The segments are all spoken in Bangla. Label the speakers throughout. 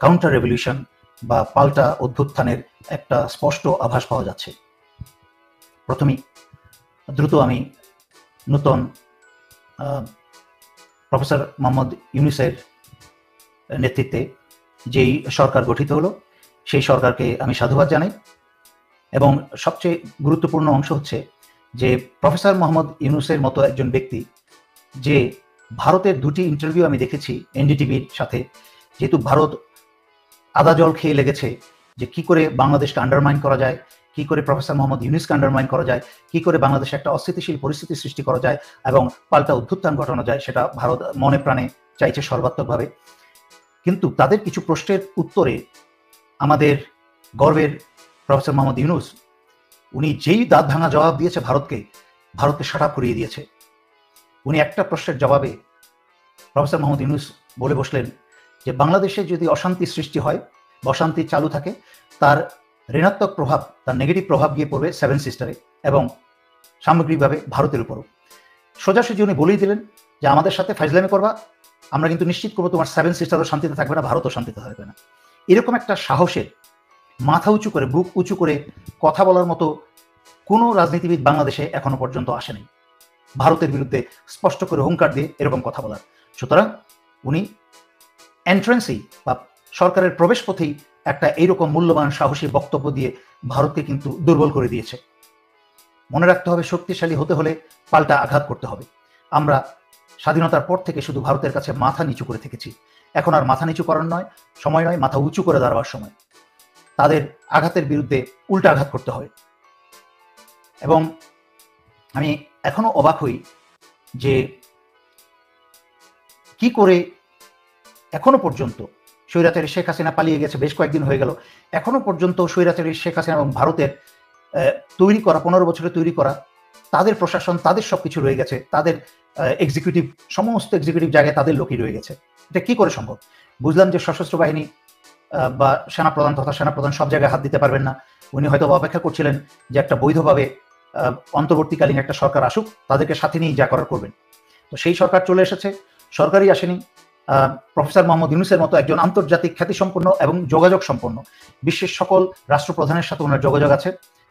Speaker 1: কাউন্টার রেভলিউশন বা পাল্টা অভ্যুত্থানের একটা স্পষ্ট আভাস পাওয়া যাচ্ছে। প্রথমেই দ্রুত আমি নূতন প্রফেসর মোহাম্মদ ইউনূসের নেতৃত্বে যেই সরকার গঠিত হলো সেই সরকারকে আমি সাধুবাদ জানাই। এবং সবচেয়ে গুরুত্বপূর্ণ অংশ হচ্ছে যে প্রফেসর মোহাম্মদ ইউনূসের মতো একজন ব্যক্তি, যে ভারতের দুটি ইন্টারভিউ আমি দেখেছি এনডিটিভির সাথে, যেহেতু ভারত আদা জল খেয়ে লেগেছে যে কি করে বাংলাদেশকে আন্ডারমাইন করা যায়, কি করে প্রফেসর মোহাম্মদ ইউনূসকে আন্ডারমাইন করা যায়, কি করে বাংলাদেশে একটা অস্থিতিশীল পরিস্থিতি সৃষ্টি করা যায় এবং পাল্টা অভ্যুত্থান ঘটানো যায়, সেটা ভারত মনে প্রাণে চাইছে সর্বাত্মকভাবে। কিন্তু তাদের কিছু প্রশ্নের উত্তরে আমাদের গর্বের প্রফেসর মোহাম্মদ ইউনূস, উনি যেই দাঁত ভাঙা জবাব দিয়েছে ভারতকে শাট আপ করিয়ে দিয়েছে। উনি একটা প্রশ্নের জবাবে প্রফেসর মোহাম্মদ ইউনূস বলে বসলেন যে বাংলাদেশে যদি অশান্তি সৃষ্টি হয়, অশান্তি চালু থাকে, তার ঋণাত্মক প্রভাব, তার নেগেটিভ প্রভাব গিয়ে পড়বে সেভেন সিস্টারে এবং সামগ্রিকভাবে ভারতের উপরও। সোজাসুজি উনি বলেই দিলেন যে আমাদের সাথে ফাইজলামি করবা, আমরা কিন্তু নিশ্চিত করবো তোমার সেভেন সিস্টারও শান্তিতে থাকবে না, ভারতও শান্তিতে থাকবে না। এরকম একটা সাহসের, মাথা উঁচু করে, বুক উঁচু করে কথা বলার মতো কোনো রাজনীতিবিদ বাংলাদেশে এখনো পর্যন্ত আসেনি ভারতের বিরুদ্ধে স্পষ্ট করে হুঙ্কার দিয়ে এরকম কথা বলার। সুতরাং উনি এন্ট্রেন্সেই বা সরকারের প্রবেশ পথেই একটা এইরকম মূল্যবান সাহসী বক্তব্য দিয়ে ভারতকে কিন্তু দুর্বল করে দিয়েছে। মনে রাখতে হবে, শক্তিশালী হতে হলে পাল্টা আঘাত করতে হবে। আমরা স্বাধীনতার পর থেকে শুধু ভারতের কাছে মাথা নিচু করে থেকেছি, এখন আর মাথা নিচু করার সময় নয়, মাথা উঁচু করে দাঁড়াবার সময়। তাদের আঘাতের বিরুদ্ধে উল্টা আঘাত করতে হবে। এবং আমি এখনো অবাক হই যে কি করে এখনো পর্যন্ত স্বৈরাচারী শেখ হাসিনা পালিয়ে গেছে, বেশ কয়েকদিন হয়ে গেল, এখনো পর্যন্ত স্বৈরাচারী শেখ হাসিনা এবং ভারতের তৈরি করা 15 বছরে তৈরি করা তাদের প্রশাসন, তাদের সবকিছু রয়ে গেছে, তাদের এক্সিকিউটিভ, সমস্ত এক্সিকিউটিভ জায়গায় তাদের লোকই রয়ে গেছে। এটা কি করে সম্ভব? বুঝলাম যে সশস্ত্র বাহিনী বা সেনাপ্রধান তথা সেনাপ্রধান সব জায়গায় হাত দিতে পারবেন না। উনি হয়তো অপেক্ষা করছিলেন যে একটা বৈধভাবে অন্তর্বর্তীকালীন একটা সরকার আসুক, তাদেরকে সাথে নিয়ে যা করার করবেন। তো সেই সরকার চলে এসেছে, সরকারই আসেনি। প্রফেসর মোহাম্মদ ইউনূসের মতো একজন আন্তর্জাতিক খ্যাতিসম্পন্ন এবং যোগাযোগ সম্পন্ন, বিশ্বের সকল রাষ্ট্রপ্রধানের সাথে ওনার যোগাযোগ আছে,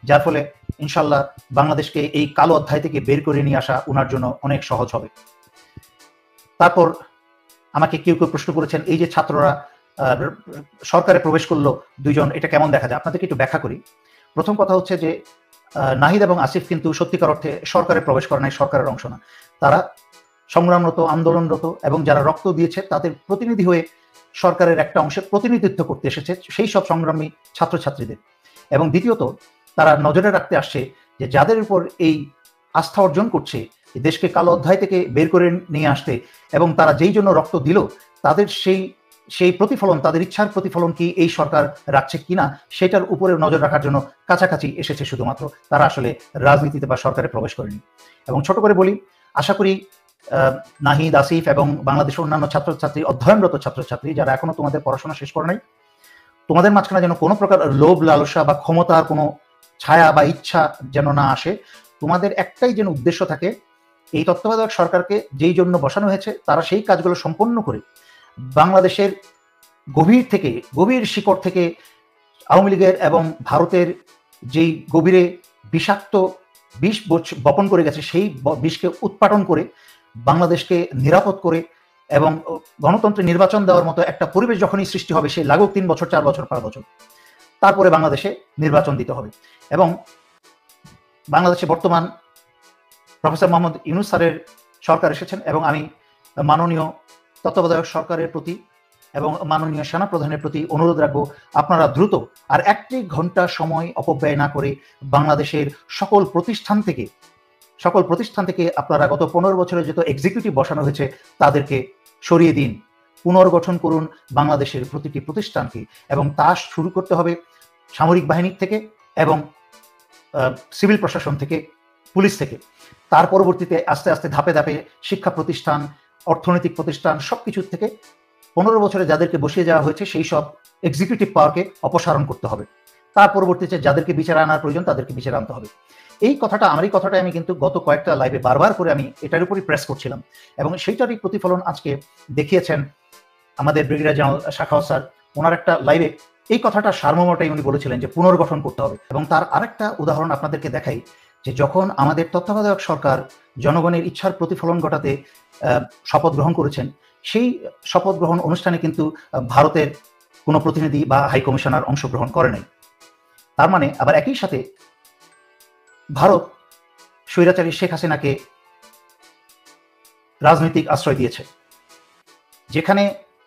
Speaker 1: যার ফলে ইনশাল্লাহ বাংলাদেশকে এই কালো অধ্যায় থেকে বের করে নিয়ে আসা ওনার জন্য অনেক সহজ হবে। তারপর আমাকে কেউ কেউ প্রশ্ন করেছেন, এই যে ছাত্ররা সরকারে প্রবেশ করলো দুইজন, এটা কেমন দেখা যায়? আপনাদেরকে একটু ব্যাখ্যা করি। প্রথম কথা হচ্ছে যে নাহিদ এবং আসিফ কিন্তু সত্যিকার অর্থে সরকারে প্রবেশ করে নাই, সরকারের অংশ না। তারা সংগ্রামরত, আন্দোলনরত এবং যারা রক্ত দিয়েছে তাদের প্রতিনিধি হয়ে সরকারের একটা অংশের প্রতিনিধিত্ব করতে এসেছে সেই সব সংগ্রামী ছাত্রছাত্রীদের। এবং দ্বিতীয়ত, তারা নজরে রাখতে আসছে যে যাদের উপর এই আস্থা অর্জন করছে দেশকে কালো অধ্যায় থেকে বের করে নিয়ে আসতে, এবং তারা যেই জন্য রক্ত দিল, তাদের সেই প্রতিফলন, তাদের ইচ্ছার প্রতিফলন কি এই সরকার রাখছে কিনা সেটার উপরে নজর রাখার জন্য কাছাকাছি এসেছে শুধুমাত্র। তারা আসলে রাজনীতিতে বা সরকারে প্রবেশ করেনি। এবং ছোট করে বলি, আশা করি নাহিদ, আসিফ এবং বাংলাদেশের অন্যান্য ছাত্রছাত্রী, অধ্যয়নরত ছাত্রছাত্রী যারা এখনো তোমাদের পড়াশোনা শেষ করে নাই, তোমাদের মাঝখানে যেন কোনো প্রকার লোভ, লালসা বা ক্ষমতার কোনো ছায়া বা ইচ্ছা যেন না আসে। তোমাদের একটাই যেন উদ্দেশ্য থাকে, এই তত্ত্বাবধায়ক সরকারকে যেই জন্য বসানো হয়েছে তারা সেই কাজগুলো সম্পন্ন করে বাংলাদেশের গভীর শিকড় থেকে আওয়ামী লীগের এবং ভারতের যেই গভীরে বিষাক্ত বিষ বপন করে গেছে সেই বিষকে উৎপাটন করে বাংলাদেশকে নিরাপদ করে এবং গণতন্ত্রে নির্বাচন দেওয়ার মতো একটা পরিবেশ যখনই সৃষ্টি হবে, সেই লাগুক 3 বছর, 4 বছর, 5 বছর, তারপরে বাংলাদেশে নির্বাচন দিতে হবে। এবং বাংলাদেশে বর্তমান প্রফেসর মোহাম্মদ ইউনূস স্যারের সরকার এসেছেন এবং আমি মাননীয় তত্ত্বাবধায়ক সরকারের প্রতি এবং মাননীয় সেনাপ্রধানের প্রতি অনুরোধ রাখবো, আপনারা দ্রুত আর 1 ঘন্টা সময় অপব্যয় না করে বাংলাদেশের সকল প্রতিষ্ঠান থেকে আপনারা গত 15 বছরে যত এক্সিকিউটিভ বসানো হয়েছে তাদেরকে সরিয়ে দিন, পুনর্গঠন করুন বাংলাদেশের প্রতিটি প্রতিষ্ঠানকে। এবং তা শুরু করতে হবে সামরিক বাহিনীর থেকে এবং সিভিল প্রশাসন থেকে, পুলিশ থেকে। তার পরবর্তীতে আস্তে আস্তে ধাপে ধাপে শিক্ষা প্রতিষ্ঠান, অর্থনৈতিক প্রতিষ্ঠান, সবকিছুর থেকে 15 বছরে যাদেরকে বসিয়ে যাওয়া হয়েছে সেই সব এক্সিকিউটিভ পাওয়ারকে অপসারণ করতে হবে। তার পরবর্তীতে যাদেরকে বিচারে আনার প্রয়োজন তাদেরকে বিচারে আনতে হবে। এই কথাটা, আমার এই কথাটা আমি কিন্তু গত কয়েকটা লাইভে বারবার করে আমি এটার উপরই প্রেস করছিলাম এবং সেইটারই প্রতিফলন আজকে দেখিয়েছেন আমাদের ব্রিগেডিয়ার জেনারেল সাখাওয়াত স্যার, ওনার একটা লাইভে এই কথাটা সারমর্মটাই উনি বলেছিলেন যে পুনর্গঠন করতে হবে। এবং তার আরেকটা উদাহরণ আপনাদেরকে দেখাই, যে যখন আমাদের তত্ত্বাবধায়ক সরকার জনগণের ইচ্ছার প্রতিফলন ঘটাতে শপথ গ্রহণ করেছেন, সেই শপথ গ্রহণ অনুষ্ঠানে কিন্তু ভারতের কোনো প্রতিনিধি বা হাইকমিশনার অংশগ্রহণ করে নাই। তার মানে আবার একই সাথে ভারত স্বৈরাচারী শেখ হাসিনাকে রাজনৈতিক আশ্রয় দিয়েছে। যেখানে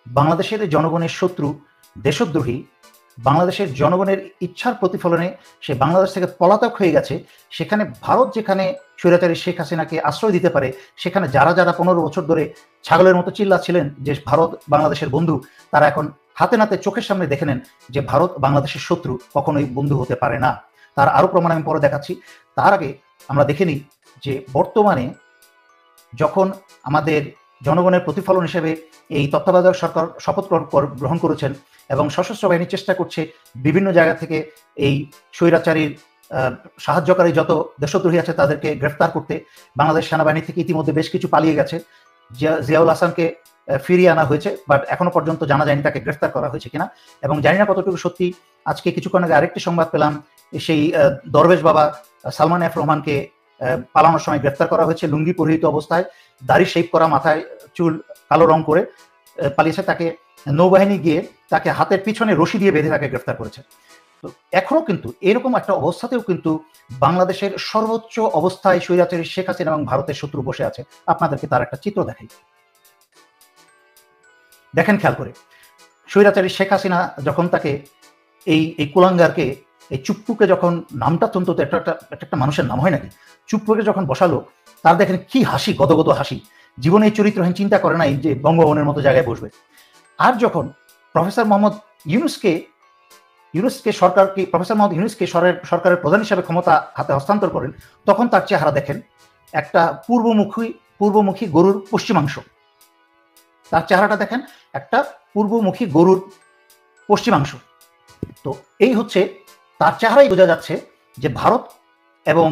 Speaker 1: বাংলাদেশের জনগণের শত্রু, দেশদ্রোহী, বাংলাদেশের জনগণের ইচ্ছার প্রতিফলনে সে বাংলাদেশ থেকে পলাতক হয়ে গেছে, সেখানে ভারত যেখানে স্বৈরাচারী শেখ হাসিনাকে আশ্রয় দিতে পারে, সেখানে যারা যারা 15 বছর ধরে ছাগলের মতো চিল্লাচ্ছিলেন যে ভারত বাংলাদেশের বন্ধু, তারা এখন হাতে নাতে চোখের সামনে দেখে নেন যে ভারত বাংলাদেশের শত্রু, কখনোই বন্ধু হতে পারে না। তার আরো প্রমাণ আমি পরে দেখাচ্ছি। তার আগে আমরা দেখে নিই যে বর্তমানে যখন আমাদের জনগণের প্রতিফলন হিসেবে এই তত্ত্বাবধায়ক সরকার শপথ গ্রহণ করেছেন এবং সশস্ত্র বাহিনী চেষ্টা করছে বিভিন্ন জায়গা থেকে এই স্বৈরাচারীর সাহায্যকারী যত দেশদ্রোহী আছে তাদেরকে গ্রেফতার করতে, বাংলাদেশ সেনাবাহিনী থেকে ইতিমধ্যে বেশ কিছু পালিয়ে গেছে। জিয়াউল হাসানকে ফিরিয়ে আনা হয়েছে, বাট এখনো পর্যন্ত জানা যায়নি তাকে গ্রেফতার করা হয়েছে কিনা। এবং জানি না কতটুকু সত্যি, আজকে কিছুক্ষণ আগে আরেকটি সংবাদ পেলাম, সেই দরবেশ বাবা সালমান এফ রহমানকে পালানোর সময় গ্রেফতার করা হয়েছে, লুঙ্গি পরিহিত অবস্থায়, দাড়ি শেভ করা, মাথায় চুল কালো রং করে পালিয়েছে। তাকে নৌবাহিনী গিয়ে তাকে হাতের পিছনে রশি দিয়ে বেঁধে তাকে গ্রেফতার করেছে। তো এখনো কিন্তু এরকম একটা অবস্থাতেও কিন্তু বাংলাদেশের সর্বোচ্চ অবস্থায় স্বৈরাচারী শেখ হাসিনা এবং ভারতের শত্রু বসে আছে। আপনাদেরকে তার একটা চিত্র দেখাই, দেখেন খেয়াল করে। স্বৈরাচারী শেখ হাসিনা যখন তাকে এই কুলাঙ্গারকে, এই চুপ্পুকে, যখন নামটা অত্যন্ত একটা মানুষের নাম হয় নাকি, চুপ্পুকে যখন বসালো, তার দেখেন কি হাসি, গদগদ হাসি। জীবনে এই চরিত্রহীন চিন্তা করে নাই যে বঙ্গভবনের মতো জায়গায় বসবে। আর যখন প্রফেসর মোহাম্মদ ইউনূসকে সরকারের প্রধান হিসাবে ক্ষমতা হাতে হস্তান্তর করেন, তখন তার চেহারা দেখেন একটা পূর্বমুখী গরুর পশ্চিমাংশ। তার চেহারাটা দেখেন একটা পূর্বমুখী গরুর পশ্চিমাংশ। তো এই হচ্ছে তার চেহারাই বোঝা যাচ্ছে যে ভারত এবং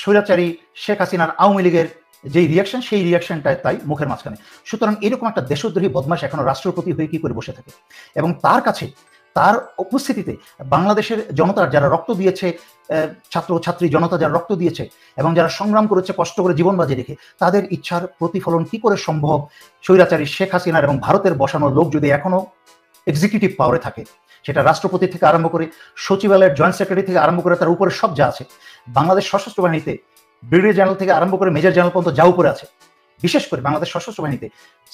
Speaker 1: স্বৈরাচারী শেখ হাসিনার আওয়ামী লীগের যে রিয়াকশন, সেই রিয়াকশনটা তাই মুখের মাঝখানে। সুতরাং এরকম একটা দেশদ্রোহী বদমাশ এখনো রাষ্ট্রপতি হয়ে কি করে বসে থাকে? এবং তার কাছে, তার উপস্থিতিতে বাংলাদেশের জনতার যারা রক্ত দিয়েছে, ছাত্র ছাত্রী জনতা যারা রক্ত দিয়েছে এবং যারা সংগ্রাম করেছে কষ্ট করে জীবন বাজি রেখে, তাদের ইচ্ছার প্রতিফলন কি করে সম্ভব স্বৈরাচারী শেখ হাসিনার এবং ভারতের বসানো লোক যদি এখনো এক্সিকিউটিভ পাওয়ারে থাকে? সেটা রাষ্ট্রপতি থেকে আরম্ভ করে সচিবালয়ের জয়েন্ট সেক্রেটারি থেকে আরম্ভ করে তার উপরে সব যা আছে, বাংলাদেশ সশস্ত্র বাহিনীতে ব্রিগেডিয়ার জেনারেল থেকে আরম্ভ করে মেজর জেনারেল পর্যন্ত যা উপরে আছে, বিশেষ করে বাংলাদেশ সশস্ত্র বাহিনীতে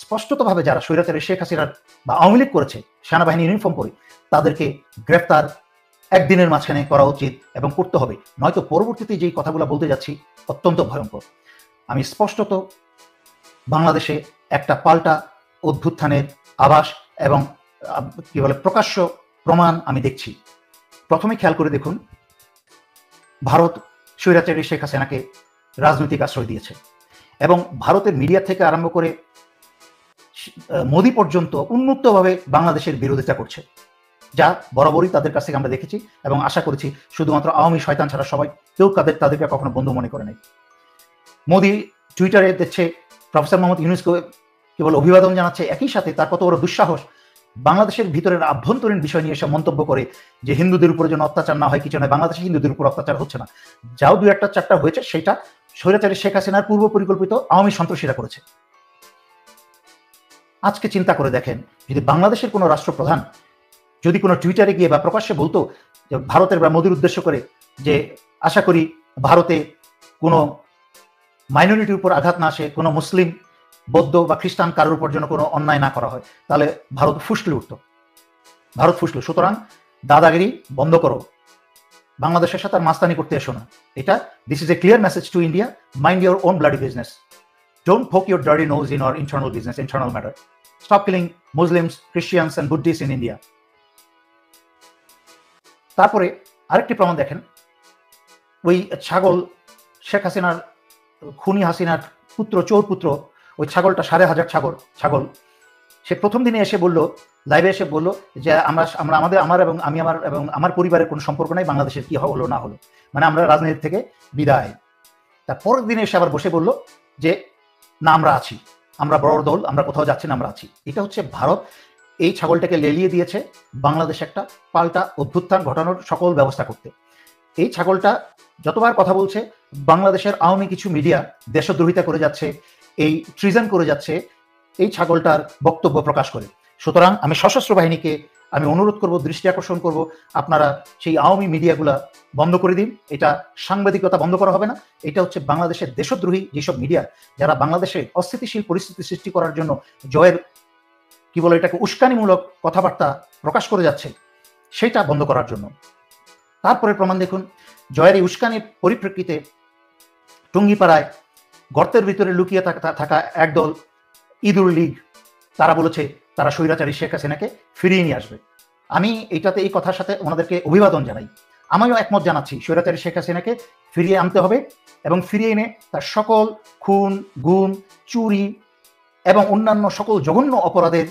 Speaker 1: স্পষ্টতভাবে যারা স্বৈরাচারী শেখ হাসিনার বা আওয়ামী লীগ করেছে সেনাবাহিনী ইউনিফর্ম পরে, তাদেরকে গ্রেফতার একদিনের মাঝখানে করা উচিত এবং করতে হবে। নয়তো পরবর্তীতে যেই কথাগুলো বলতে যাচ্ছি অত্যন্ত ভয়ঙ্কর। আমি স্পষ্টত বাংলাদেশে একটা পাল্টা অভ্যুত্থানের আভাস এবং কি বলে প্রকাশ্য প্রমাণ আমি দেখছি। প্রথমে খেয়াল করে দেখুন, ভারত স্বৈরাচারী শেখ হাসিনাকে রাজনৈতিক আশ্রয় দিয়েছে এবং ভারতের মিডিয়া থেকে আরম্ভ করে মোদি পর্যন্ত উন্মুক্তভাবে বাংলাদেশের বিরোধিতা করছে, যা বরাবরই তাদের কাছ থেকে আমরা দেখেছি এবং আশা করেছি শুধুমাত্র আওয়ামী শয়তান ছাড়া সবাই কেউ তাদেরকে কখনো বন্ধু মনে করে নাই। মোদি টুইটারে দিচ্ছে প্রফেসর মোহাম্মদ ইউনূসকে কেবল অভিবাদন জানাচ্ছে, একই সাথে তার কত বড় দুঃসাহস বাংলাদেশের ভিতরের আভ্যন্তরীণ বিষয় নিয়ে এসে মন্তব্য করে যে হিন্দুদের উপরে যেন অত্যাচার না হয়, কিছু নয়, বাংলাদেশে হিন্দুদের উপর অত্যাচার হচ্ছে না, যাও 2-1-4টা হয়েছে, সেটা স্বৈরাচারী শেখ হাসিনার পূর্ব পরিকল্পিত আওয়ামী সন্ত্রাসীরা করেছে। আজকে চিন্তা করে দেখেন, যদি বাংলাদেশের কোনো রাষ্ট্রপ্রধান যদি কোনো টুইটারে গিয়ে বা প্রকাশ্যে বলতো যে ভারতের বা মোদির উদ্দেশ্য করে যে আশা করি ভারতে কোনো মাইনরিটির উপর আঘাত না আসে, কোনো মুসলিম, বৌদ্ধ বা খ্রিস্টান কারোর উপর যেন কোনো অন্যায় না করা হয়, তাহলে ভারত ফুসলে উঠত। ভারত ফুসলো। সুতরাং দাদাগিরি বন্ধ করো, বাংলাদেশের সাথে আর মাস্তানি করতে এসো না। এটা this is a clear message to India, mind your own bloody business, don't poke your dirty nose in our internal business, internal matter, stop killing Muslims, Christians and Buddhist in India. তারপরে আরেকটি প্রমাণ দেখেন, ওই ছাগল শেখ হাসিনার খুনি হাসিনার পুত্র, চোর পুত্র, ওই ছাগলটা 5,500 ছাগল, সে প্রথম দিনে এসে বলল, লাইভে এসে বলল যে আমার পরিবারের কোনো সম্পর্ক নাই, বাংলাদেশের কি হলো না হলো, মানে আমরা রাজনীতি থেকে বিদায়। তার পরের দিনে এসে আবার বসে বলল যে না, আমরা আছি, আমরা বড় দল, আমরা কোথাও যাচ্ছি না, আমরা আছি। এটা হচ্ছে ভারত এই ছাগলটাকে লেলিয়ে দিয়েছে বাংলাদেশে একটা পাল্টা অভ্যুত্থান ঘটানোর সকল ব্যবস্থা করতে। এই ছাগলটা যতবার কথা বলছে, বাংলাদেশের আওয়ামী কিছু মিডিয়া দেশদ্রোহিতা করে যাচ্ছে, এই ট্রিজন করে যাচ্ছে, এই ছাগলটার বক্তব্য প্রকাশ করে। সুতরাং আমি সশস্ত্র বাহিনীকে আমি অনুরোধ করব, দৃষ্টি আকর্ষণ করব, আপনারা সেই আওয়ামী মিডিয়াগুলা বন্ধ করে দিন। এটা সাংবাদিকতা বন্ধ করা হবে না, এটা হচ্ছে বাংলাদেশের দেশদ্রোহী যেসব মিডিয়া, যারা বাংলাদেশে অস্থিতিশীল পরিস্থিতি সৃষ্টি করার জন্য জয়ের কি বলে এটাকে উস্কানিমূলক কথাবার্তা প্রকাশ করে যাচ্ছে, সেটা বন্ধ করার জন্য। তারপরে প্রমাণ দেখুন, জয়ের এই উস্কানির পরিপ্রেক্ষিতে টুঙ্গিপাড়ায় গর্তের ভিতরে লুকিয়ে থাকা একদল ইঁদুর লীগ, তারা বলেছে তারা স্বৈরাচারী শেখ হাসিনাকে ফিরিয়ে নিয়ে আসবে। আমি এইটাতে এই কথার সাথে ওনাদেরকে অভিবাদন জানাই, আমিও একমত জানাচ্ছি স্বৈরাচারী শেখ হাসিনাকে ফিরিয়ে আনতে হবে এবং ফিরিয়ে এনে তার সকল খুন, গুম, চুরি এবং অন্যান্য সকল জঘন্য অপরাধের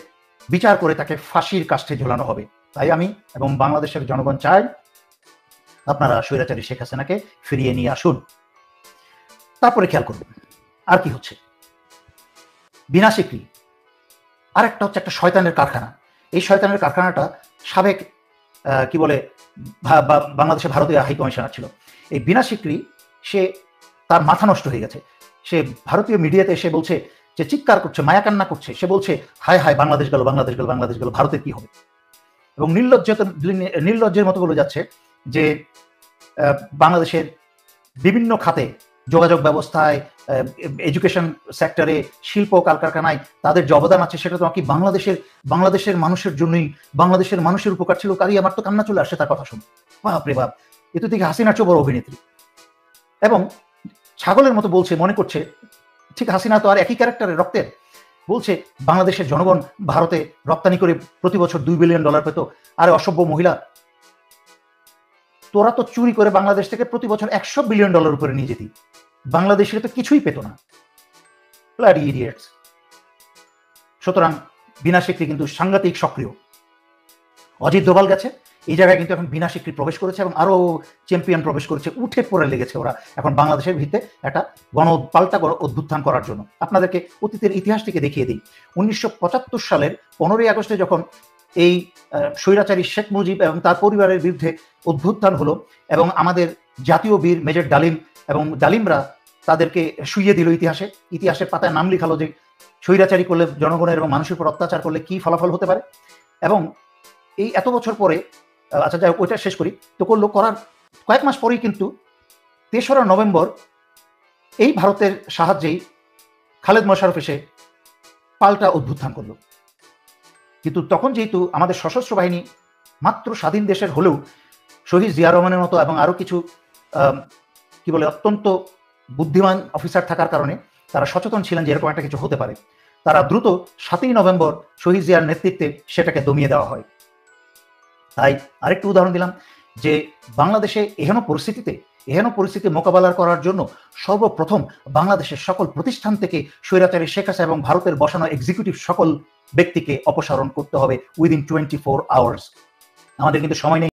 Speaker 1: বিচার করে তাকে ফাঁসির কাষ্ঠে ঝোলানো হবে। তাই আমি এবং বাংলাদেশের জনগণ চাই আপনারা স্বৈরাচারী শেখ হাসিনাকে ফিরিয়ে নিয়ে আসুন। তারপরে খেয়াল করবেন আর কি হচ্ছে। বিনা স্বীকৃতি আর একটা হচ্ছে একটা শয়তানের কারখানা। এই শয়তানের কারখানাটা সাবেক কি বলে বাংলাদেশের ভারতীয় হাই কমিশনার ছিল। এই বিনা স্বীকৃতি সে তার মাথা নষ্ট হয়ে গেছে। সে ভারতীয় মিডিয়াতে এসে বলছে যে, চিৎকার করছে, মায়া কান্না করছে, সে বলছে হায় হায় বাংলাদেশ গেল, বাংলাদেশ গেল, বাংলাদেশ গেল, ভারতের কি হবে। এবং নির্লজ্জের মতো বলে যাচ্ছে যে বাংলাদেশের বিভিন্ন খাতে, যোগাযোগ ব্যবস্থায়, এডুকেশন সেক্টরে, শিল্প কলকারখানায় তাদের যে অবদান আছে সেটা তো কি বাংলাদেশের মানুষের জন্যই, বাংলাদেশের মানুষের উপকার ছিল। কারি আমার তো কান্না চলে আসছে তার কথা শুনে। বাপরে বাপ, এ তো দেখি হাসিনার চেয়ে বড় অভিনেত্রী। এবং ছাগলের মতো বলছে, মনে করছে ঠিক হাসিনা তো আর একই ক্যারেক্টারের রক্তের, বলছে বাংলাদেশের জনগণ ভারতে রপ্তানি করে প্রতি বছর $2 বিলিয়ন পেত। আরে অসভ্য মহিলা, তোরা তো চুরি করে বাংলাদেশ থেকে প্রতি বছর $100 বিলিয়ন উপরে নিয়ে যেতি, বাংলাদেশের তো কিছুই পেত না। Bloody idiots. সুতরাং বিনা স্বীকৃতি কিন্তু সাংঘাতিক সক্রিয়। অজিত দোভাল গেছে, এই জায়গায় কিন্তু এখন বিনা স্বীকৃতি প্রবেশ করেছে এবং আরো চ্যাম্পিয়ন প্রবেশ করেছে, উঠে পড়ে লেগেছে ওরা এখন বাংলাদেশের ভিত্তিতে একটা পাল্টা অভ্যুত্থান করার জন্য। আপনাদেরকে অতীতের ইতিহাসটিকে দেখিয়ে দিই। 1975 সালের 15ই আগস্টে যখন এই স্বৈরাচারী শেখ মুজিব এবং তার পরিবারের বিরুদ্ধে অভ্যুত্থান হলো এবং আমাদের জাতীয় বীর মেজর ডালিম এবং ডালিমরা তাদেরকে শুইয়ে দিল, ইতিহাসের পাতায় নাম লিখালো যে স্বৈরাচারী করলে, জনগণের এবং মানুষের উপর অত্যাচার করলে কি ফলাফল হতে পারে। এবং এই এত বছর পরে, আচ্ছা যাই হোক, ওইটা শেষ করি, তো করার কয়েক মাস পরেই কিন্তু 3রা নভেম্বর এই ভারতের সাহায্যেই খালেদ মোশাররফ এসে পাল্টা অভ্যুত্থান করলো। কিন্তু তখন যেহেতু আমাদের সশস্ত্র বাহিনী মাত্র স্বাধীন দেশের হলেও শহীদ জিয়া রহমানের মতো এবং আরো কিছু কি বলে অত্যন্ত বুদ্ধিমান অফিসার থাকার কারণে তারা সচেতন ছিলেন যে এরকম একটা কিছু হতে পারে। তারা দ্রুত 7ই নভেম্বর শহীদ জিয়ার নেতৃত্বে সেটাকে দমিয়ে দেওয়া হয়। তাই আরেকটু উদাহরণ দিলাম যে বাংলাদেশে এহেন পরিস্থিতি মোকাবেলা করার জন্য সর্বপ্রথম বাংলাদেশের সকল প্রতিষ্ঠান থেকে স্বৈরাচারী শেখ হাসিনা এবং ভারতের বসানো এক্সিকিউটিভ সকল ব্যক্তিকে অপসারণ করতে হবে উইদিন 24 আওয়ার্স। আমাদের কিন্তু সময় নেই।